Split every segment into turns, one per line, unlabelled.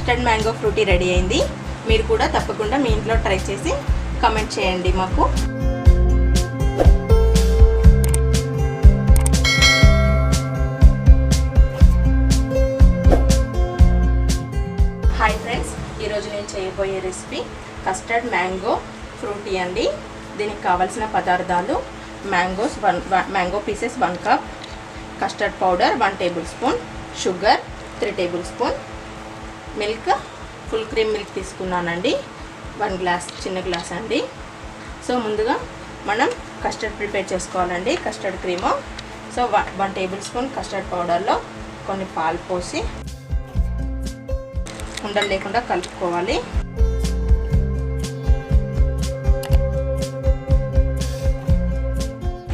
Custard mango frutti ready అయింది. మీరు కూడా తప్పకుండా మీ ఇంట్లో ట్రై చేసి కామెంట్ చేయండి మాకు. హాయ్ ఫ్రెండ్స్, ఈరోజు నేను చేయబోయే రెసిపీ కస్టర్డ్ మ్యాంగో ఫ్రూటీ అండి. దీనికి కావాల్సిన పదార్థాలు mango pieces 1 cup, custard powder 1 tablespoon, sugar 3 tablespoon, milk full cream milk తీసుకున్నానండి 1 గ్లాస్, చిన్న గ్లాస్ అండి. సో ముందుగా మనం కస్టర్డ్ ప్రిపేర్ చేసుకోవాలండి. Custard cream, so 1 tablespoon custard పౌడర్లో కొన్ని పాలు పోసి ఉండలు లేకుండా కలుపుకోవాలి.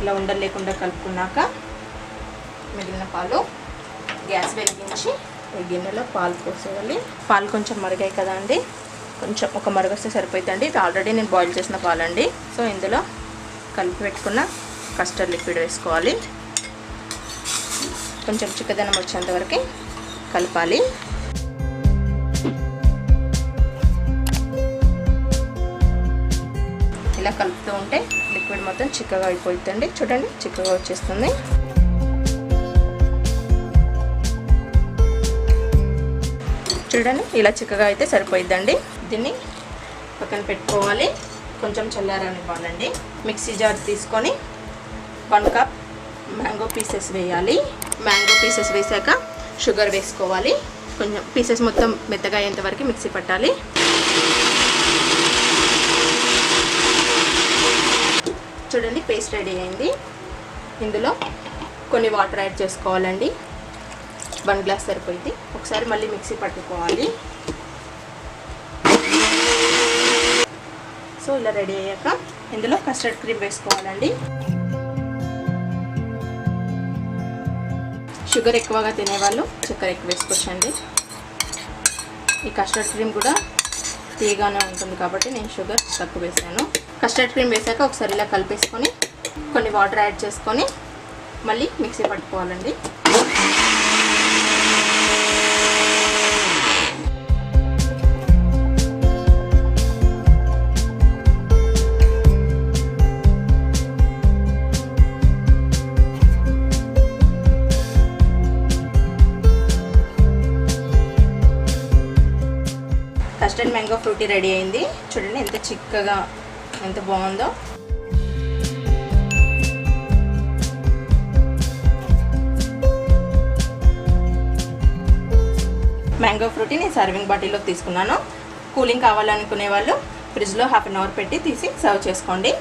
ఇలా ఉండలు లేకుండా కలుపుకున్నాక మిగిలిన పాలు గ్యాస్ వెలిగించి గిన్నెలో పాలు పోసేయాలి. పాలు కొంచెం మరిగాయి కదా అండి, కొంచెం ఒక మరుగొస్తే సరిపోతుందండి. ఇది ఆల్రెడీ నేను బాయిల్ చేసిన పాలండి. సో ఇందులో కలిపి పెట్టుకున్న కస్టర్డ్ లిక్విడ్ వేసుకోవాలి. కొంచెం చిక్కదనం వచ్చేంత వరకు కలపాలి. ఇలా కలుపుతూ ఉంటే లిక్విడ్ మొత్తం చిక్కగా అయిపోతుందండి. చూడండి, చిక్కగా వచ్చేస్తుంది. చూడండి, ఇలా చిక్కగా అయితే సరిపోయిద్దండి. దీన్ని పక్కన పెట్టుకోవాలి. కొంచెం చల్లారనివ్వాలండి. మిక్సీ జార్ తీసుకొని 1 కప్ మ్యాంగో పీసెస్ వేయాలి. మ్యాంగో పీసెస్ వేసాక షుగర్ వేసుకోవాలి. కొంచెం పీసెస్ మొత్తం మెత్తగా అయ్యేంత వరకు మిక్సీ పట్టాలి. చూడండి, పేస్ట్ రెడీ అయింది. ఇందులో కొన్ని వాటర్ యాడ్ చేసుకోవాలండి. 1 గ్లాస్ సరిపోయింది. ఒకసారి మళ్ళీ మిక్సీ పట్టుకోవాలి. సో ఇలా రెడీ అయ్యాక ఇందులో కస్టర్డ్ క్రీమ్ వేసుకోవాలండి. షుగర్ ఎక్కువగా తినేవాళ్ళు చక్కెర ఎక్కువ వేసుకోవచ్చండి. ఈ కస్టర్డ్ క్రీమ్ కూడా తీయగానే ఉంటుంది కాబట్టి నేను షుగర్ తక్కువ వేసాను. కస్టర్డ్ క్రీమ్ వేసాక ఒకసారి ఇలా కలిపేసుకొని కొన్ని వాటర్ యాడ్ చేసుకొని మళ్ళీ మిక్సీ పట్టుకోవాలండి. కస్టర్డ్ మ్యాంగో ఫ్రూటీ రెడీ అయింది. చూడండి ఎంత చిక్కగా, ఎంత బాగుందో. మ్యాంగో ఫ్రూటీ నేను సర్వింగ్ బాటిల్లో తీసుకున్నాను. కూలింగ్ కావాలనుకునే వాళ్ళు ఫ్రిడ్జ్లో 1/2 అవర్ పెట్టి తీసి సర్వ్ చేసుకోండి.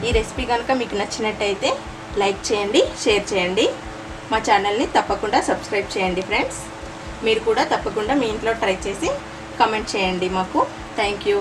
ఈ రెసిపీ కనుక మీకు నచ్చినట్టయితే లైక్ చేయండి, షేర్ చేయండి. మా ఛానల్ని తప్పకుండా సబ్స్క్రైబ్ చేయండి ఫ్రెండ్స్. మీరు కూడా తప్పకుండా మీ ఇంట్లో ట్రై చేసి కామెంట్ చేయండి మాకు. Thank you.